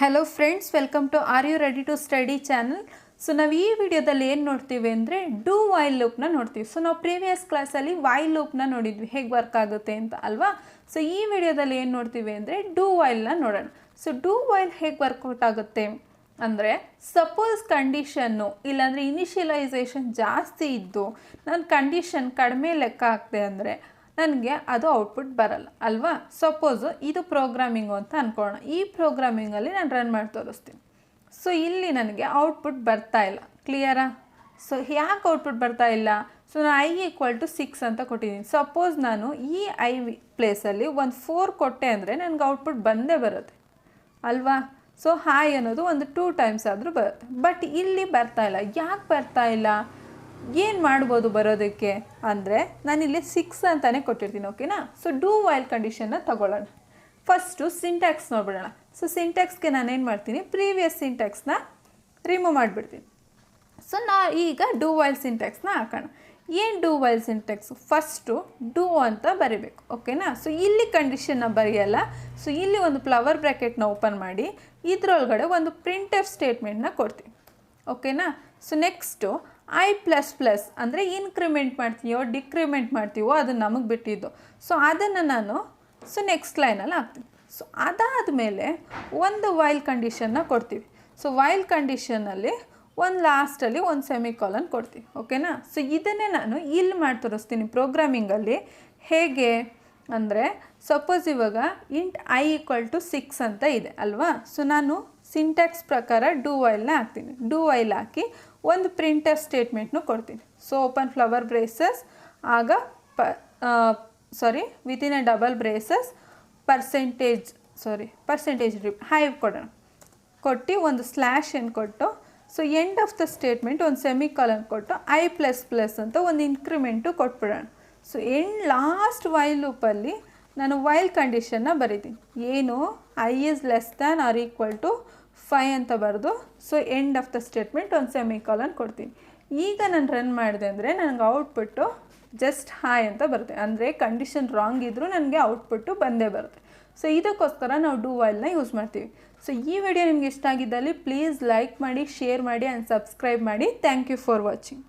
Hello friends, welcome to Are You Ready to Study channel. So ನಾವು ಈ ವಿಡಿಯೋದಲ್ಲಿ ಏನು ನೋಡ್ತೀವಿ ಅಂದರೆ do while loop ನ ನೋಡ್ತೀವಿ. ಸೊ ನಾವು ಪ್ರೀವಿಯಸ್ ಕ್ಲಾಸಲ್ಲಿ while loop ನ ನೋಡಿದ್ವಿ ಹೇಗೆ ವರ್ಕ್ ಆಗುತ್ತೆ ಅಂತ ಅಲ್ವಾ. ಸೊ ಈ ವಿಡಿಯೋದಲ್ಲಿ ಏನು ನೋಡ್ತೀವಿ ಅಂದರೆ do while ನ ನೋಡೋಣ. ಸೊ do while ಹೇಗೆ ವರ್ಕೌಟ್ ಆಗುತ್ತೆ ಅಂದರೆ ಸಪೋಸ್ ಕಂಡೀಷನ್ನು ಇಲ್ಲಾಂದರೆ ಇನಿಷಿಯಲೈಸೇಷನ್ ಜಾಸ್ತಿ ಇದ್ದು ನನ್ನ ಕಂಡೀಷನ್ ಕಡಿಮೆ ಲೆಕ್ಕ ಆಗ್ತೆ ಅಂದರೆ ನನಗೆ ಅದು ಔಟ್ಪುಟ್ ಬರಲ್ಲ ಅಲ್ವಾ. ಸಪೋಸು ಇದು ಪ್ರೋಗ್ರಾಮಿಂಗು ಅಂತ ಅಂದ್ಕೊಳ್ಳೋಣ. ಈ ಪ್ರೋಗ್ರಾಮಿಂಗಲ್ಲಿ ನಾನು ರನ್ ಮಾಡಿ ತೋರಿಸ್ತೀನಿ. ಸೊ ಇಲ್ಲಿ ನನಗೆ ಔಟ್ಪುಟ್ ಬರ್ತಾ ಇಲ್ಲ, ಕ್ಲಿಯರಾ? ಸೊ ಯಾಕೆ ಔಟ್ಪುಟ್ ಬರ್ತಾ ಇಲ್ಲ? ಸೊ ನಾನು i=6 ಅಂತ ಕೊಟ್ಟಿದ್ದೀನಿ. ಸಪೋಸ್ ನಾನು ಈ ಪ್ಲೇಸಲ್ಲಿ ಒಂದು 4 ಕೊಟ್ಟೆ ಅಂದರೆ ನನಗೆ ಔಟ್ಪುಟ್ ಬಂದೇ ಬರುತ್ತೆ ಅಲ್ವಾ. ಸೊ ಹಾಯ್ ಅನ್ನೋದು ಒಂದು 2 ಟೈಮ್ಸ್ ಆದರೂ ಬರುತ್ತೆ. ಬಟ್ ಇಲ್ಲಿ ಬರ್ತಾ ಇಲ್ಲ. ಯಾಕೆ ಬರ್ತಾ ಇಲ್ಲ? ಏನು ಮಾಡ್ಬೋದು ಬರೋದಕ್ಕೆ ಅಂದರೆ ನಾನಿಲ್ಲಿ 6 ಅಂತಲೇ ಕೊಟ್ಟಿರ್ತೀನಿ, ಓಕೆನಾ. ಸೊ ಡೂ ವೈಲ್ ಕಂಡೀಷನ್ನ ತಗೊಳ್ಳೋಣ. ಫಸ್ಟು ಸಿಂಟ್ಯಾಕ್ಸ್ ನೋಡ್ಬಿಡೋಣ. ಸೊ ಸಿಂಟ್ಯಾಕ್ಸ್ಗೆ ನಾನೇನು ಮಾಡ್ತೀನಿ, ಪ್ರೀವಿಯಸ್ ಸಿಂಟ್ಯಾಕ್ಸ್ನ ರಿಮೂವ್ ಮಾಡಿಬಿಡ್ತೀನಿ. ಸೊ ಈಗ ಡೂ ವೈಲ್ ಸಿಂಟ್ಯಾಕ್ಸ್ನ ಹಾಕೋಣ. ಏನು do while syntax? First do ಅಂತ ಬರಿಬೇಕು, ಓಕೆನಾ. ಸೊ ಇಲ್ಲಿ ಕಂಡೀಷನ್ನ ಬರೆಯಲ್ಲ. ಸೊ ಇಲ್ಲಿ ಒಂದು ಫ್ಲವರ್ ಬ್ರ್ಯಾಕೆಟ್ನ ಓಪನ್ ಮಾಡಿ ಇದರೊಳಗಡೆ ಒಂದು ಪ್ರಿಂಟ್ಎಫ್ ಸ್ಟೇಟ್ಮೆಂಟ್ನ ಕೊಡ್ತೀನಿ, ಓಕೆನಾ. ಸೊ ನೆಕ್ಸ್ಟು i++ ಅಂದರೆ ಇನ್ಕ್ರಿಮೆಂಟ್ ಮಾಡ್ತೀವೋ ಡಿಕ್ರಿಮೆಂಟ್ ಮಾಡ್ತೀವೋ ಅದು ನಮಗೆ ಬಿಟ್ಟಿದ್ದು. ಸೊ ಅದನ್ನು ನಾನು ನೆಕ್ಸ್ಟ್ ಲೈನಲ್ಲಿ ಹಾಕ್ತೀನಿ. ಸೊ ಅದಾದಮೇಲೆ ಒಂದು ವೈಲ್ ಕಂಡೀಷನ್ನ ಕೊಡ್ತೀವಿ. ಸೊ ವೈಲ್ ಕಂಡೀಷನಲ್ಲಿ ಒಂದು ಲಾಸ್ಟಲ್ಲಿ ಒಂದು ಸೆಮಿಕಾಲನ್ ಕೊಡ್ತೀವಿ, ಓಕೆನಾ. ಸೊ ಇದನ್ನೇ ನಾನು ಇಲ್ಲಿ ಮಾಡಿ ತೋರಿಸ್ತೀನಿ ಪ್ರೋಗ್ರಾಮಿಂಗಲ್ಲಿ. ಹೇಗೆ ಅಂದರೆ ಸಪೋಸ್ ಇವಾಗ ಇಂಟ್ i=6 ಅಂತ ಇದೆ ಅಲ್ವಾ. ಸೊ ನಾನು ಸಿಂಟ್ಯಾಕ್ಸ್ ಪ್ರಕಾರ ಡೂ ವೈಲ್ನ ಹಾಕ್ತೀನಿ. ಡೂ ವೈಲ್ ಹಾಕಿ ಒಂದು ಪ್ರಿಂಟ್ಎಫ್ ಸ್ಟೇಟ್ಮೆಂಟ್ನು ಕೊಡ್ತೀನಿ. ಸೊ ಓಪನ್ ಫ್ಲವರ್ ಬ್ರೇಸಸ್ ಆಗ within A double braces percentage hive ಕೊಡೋಣ. ಕೊಟ್ಟು ಒಂದು ಸ್ಲ್ಯಾಶ್ ಏನು ಕೊಟ್ಟು so end of the statement ಒಂದು ಸೆಮಿಕಾಲನ್ ಕೊಟ್ಟು i++ ಅಂತ ಒಂದು ಇನ್ಕ್ರಿಮೆಂಟು ಕೊಟ್ಬಿಡೋಣ. ಸೊ ಲಾಸ್ಟ್ ವೈಲ್ ಲೂಪಲ್ಲಿ ನಾನು ವೈಲ್ ಕಂಡೀಷನ್ನ ಬರೀತೀನಿ. ಏನು i=<5 ಅಂತ ಬರೆದು so end of the statement ಒಂದು ಸೆಮಿಕಾಲನ್ ಕೊಡ್ತೀನಿ. ಈಗ ನಾನು ರನ್ ಮಾಡಿದೆ ಅಂದರೆ ನನಗೆ ಔಟ್ಪುಟ್ಟು ಜಸ್ಟ್ ಹಾಯ್ ಅಂತ ಬರುತ್ತೆ. ಅಂದರೆ ಕಂಡೀಷನ್ ರಾಂಗ್ ಇದ್ದರೂ ನನಗೆ ಔಟ್ಪುಟ್ಟು ಬಂದೇ ಬರುತ್ತೆ. ಸೊ ಇದಕ್ಕೋಸ್ಕರ ನಾವು ಡೂ ವೈಲ್ನ ಯೂಸ್ ಮಾಡ್ತೀವಿ. ಸೊ ಈ ವಿಡಿಯೋ ನಿಮ್ಗೆ ಇಷ್ಟ ಆಗಿದ್ದಲ್ಲಿ ಪ್ಲೀಸ್ ಲೈಕ್ ಮಾಡಿ, ಶೇರ್ ಮಾಡಿ ಆ್ಯಂಡ್ ಸಬ್ಸ್ಕ್ರೈಬ್ ಮಾಡಿ. Thank you for watching.